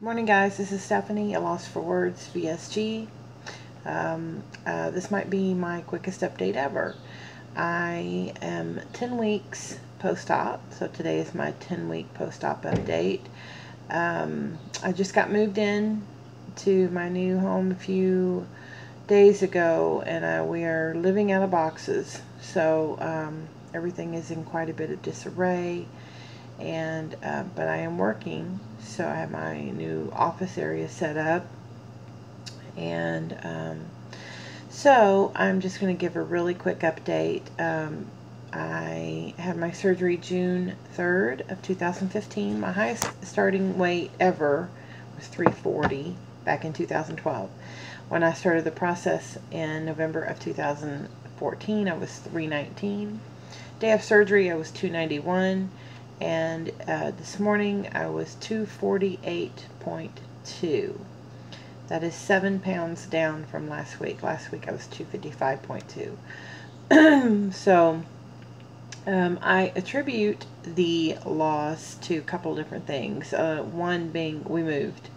Morning guys, this is Stephanie, a loss for words, VSG. This might be my quickest update ever. I am 10 weeks post-op, so today is my 10-week post-op update. I just got moved in to my new home a few days ago, and we are living out of boxes, so everything is in quite a bit of disarray. And but I am working, so I have my new office area set up, and so I'm just going to give a really quick update. I had my surgery June 3rd of 2015. My highest starting weight ever was 340 back in 2012. When I started the process in November of 2014, I was 319. Day of surgery, I was 291. And this morning I was 248.2. That is 7 pounds down from last week. Last week I was 255.2. So I attribute the loss to a couple different things. One being we moved.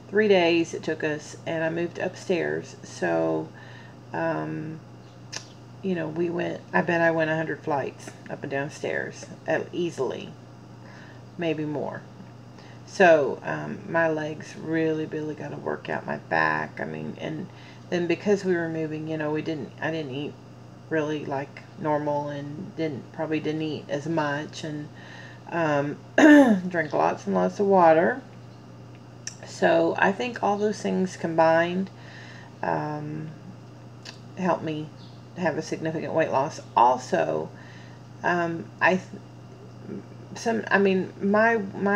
3 days it took us, and I moved upstairs. So you know, I bet I went 100 flights up and down stairs, easily, maybe more. So, my legs really got to work out, my back. I mean, and then because we were moving, you know, I didn't eat really like normal, and probably didn't eat as much, and drank lots and lots of water. So, I think all those things combined helped me have a significant weight loss. Also, my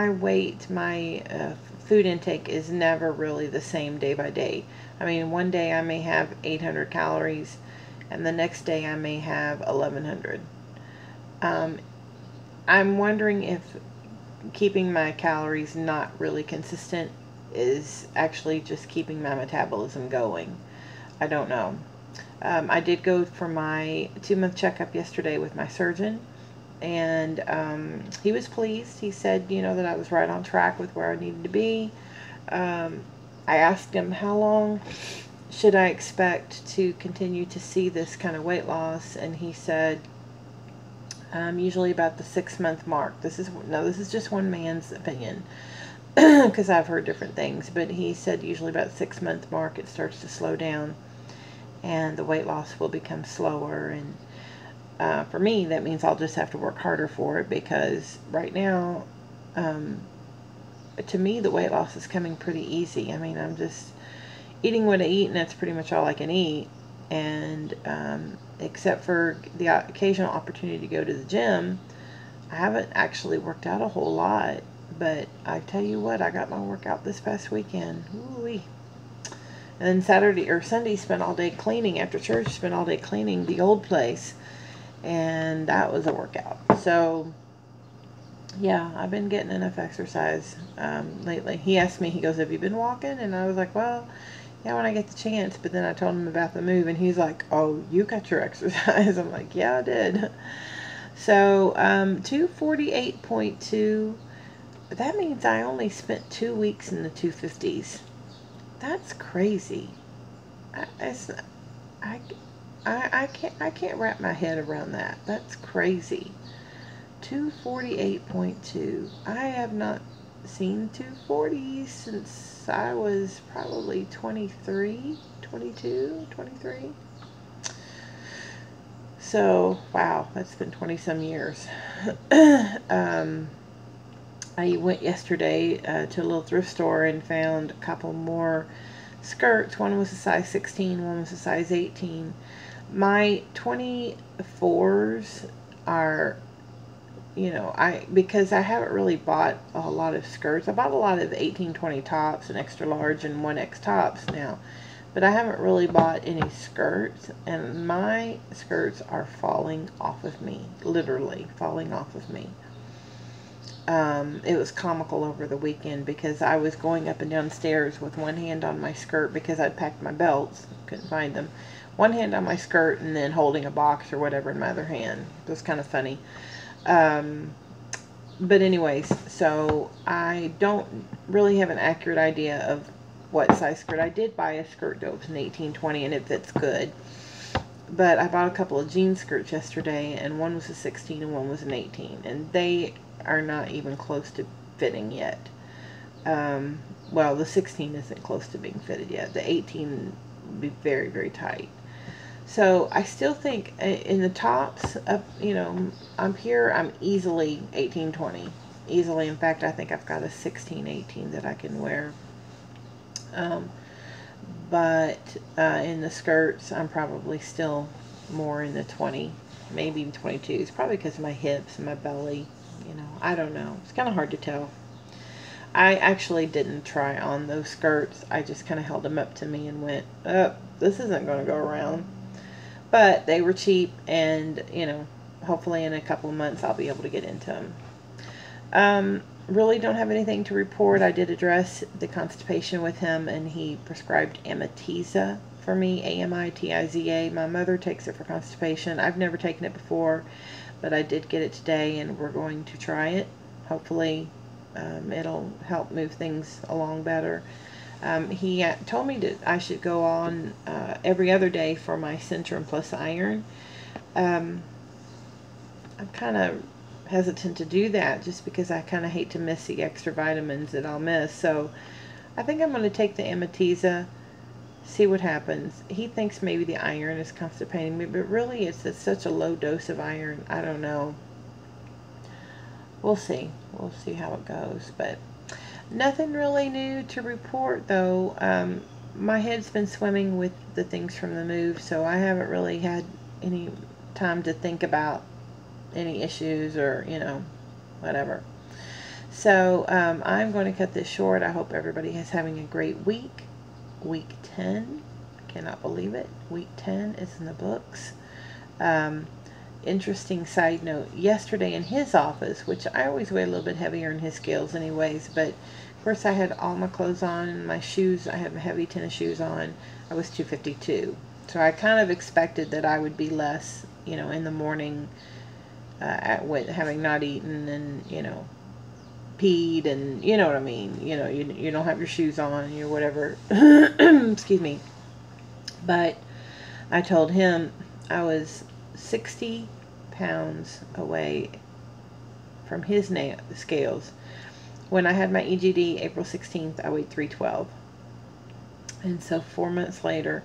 weight, my food intake is never really the same day by day. I mean, one day I may have 800 calories, and the next day I may have 1100. I'm wondering if keeping my calories not really consistent is actually just keeping my metabolism going. I don't know. I did go for my 2-month checkup yesterday with my surgeon, and he was pleased. He said, you know, that I was right on track with where I needed to be. I asked him how long should I expect to continue to see this kind of weight loss, and he said usually about the 6-month mark. This is just one man's opinion, because I've heard different things, but he said usually about the 6-month mark it starts to slow down, and the weight loss will become slower. And for me, that means I'll just have to work harder for it, because right now, to me, the weight loss is coming pretty easy. I mean, I'm just eating what I eat, and that's pretty much all I can eat. And except for the occasional opportunity to go to the gym, I haven't actually worked out a whole lot. But I tell you what, I got my workout this past weekend. Ooh-wee. And then Saturday or Sunday, spent all day cleaning. After church, spent all day cleaning the old place, and that was a workout. So yeah, I've been getting enough exercise lately. He asked me, he goes, have you been walking? And I was like, well, yeah, when I get the chance. But then I told him about the move, and he's like, oh, you got your exercise. I'm like, yeah, I did. So 248.2, that means I only spent 2 weeks in the 250s. That's crazy. I can't wrap my head around that. That's crazy. 248.2. I have not seen 240s since I was probably 23. So, wow, that's been 20 some years. I went yesterday to a little thrift store and found a couple more skirts. One was a size 16, one was a size 18. My 24s are, you know, because I haven't really bought a lot of skirts. I bought a lot of 18-20 tops and extra large and 1X tops now, but I haven't really bought any skirts, and my skirts are falling off of me, literally falling off of me. It was comical over the weekend, because I was going up and down stairs with one hand on my skirt, because I'd packed my belts, couldn't find them. One hand on my skirt, and then holding a box or whatever in my other hand. It was kind of funny. But anyways, so I don't really have an accurate idea of what size skirt. I did buy a skirt that was an 18-20 and it fits good. But I bought a couple of jean skirts yesterday, and one was a 16 and one was an 18. And they are not even close to fitting yet. Well, the 16 isn't close to being fitted yet. The 18 would be very, very tight. So I still think in the tops, up, you know, I'm here, I'm easily 18-20. Easily. In fact, I think I've got a 16-18 that I can wear. But in the skirts, I'm probably still more in the 20, maybe even 22s. Probably because of my hips and my belly. You know, I don't know. It's kind of hard to tell. I actually didn't try on those skirts. I just kind of held them up to me and went, oh, this isn't going to go around. But they were cheap, and, you know, hopefully in a couple of months I'll be able to get into them. Really don't have anything to report. I did address the constipation with him, and he prescribed Amitiza for me, Amitiza. My mother takes it for constipation. I've never taken it before, but I did get it today, and we're going to try it. Hopefully it'll help move things along better. He told me that I should go on every other day for my Centrum Plus Iron. I'm kind of hesitant to do that just because I kind of hate to miss the extra vitamins that I'll miss. So I think I'm going to take the Amitiza, see what happens. He thinks maybe the iron is constipating me, but really it's such a low dose of iron. I don't know. We'll see. We'll see how it goes. But nothing really new to report, though. My head's been swimming with the things from the move, so I haven't really had any time to think about any issues or, you know, whatever. So I'm going to cut this short. I hope everybody is having a great week. Week 10. I cannot believe it. Week 10 is in the books. Interesting side note, yesterday in his office, which I always weigh a little bit heavier in his scales anyways, but of course I had all my clothes on and my shoes, I had my heavy tennis shoes on. I was 252. So I kind of expected that I would be less, you know, in the morning having not eaten and, you know, peed and, you know what I mean. You know, you don't have your shoes on and you're whatever. Excuse me. But I told him I was 60 pounds away from his scales. When I had my EGD April 16th, I weighed 312. And so 4 months later,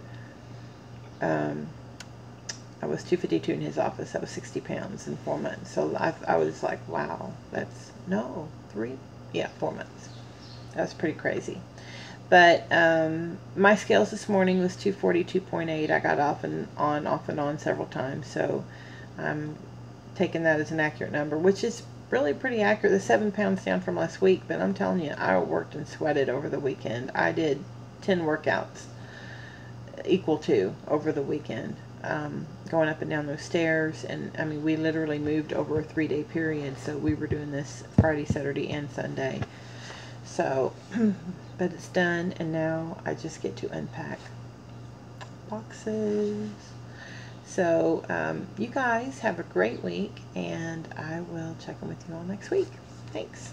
I was 252 in his office. I was 60 pounds in 4 months. So I was like, wow, that's, no, 4 months. That was pretty crazy. But my scales this morning was 242.8. I got off and on several times. So I'm taking that as an accurate number, which is really pretty accurate. The 7 pounds down from last week. But I'm telling you, I worked and sweated over the weekend. I did 10 workouts equal to over the weekend. Going up and down those stairs, and I mean, we literally moved over a 3-day period, so we were doing this Friday, Saturday, and Sunday. So, but it's done, and now I just get to unpack boxes. So, you guys have a great week, and I will check in with you all next week. Thanks.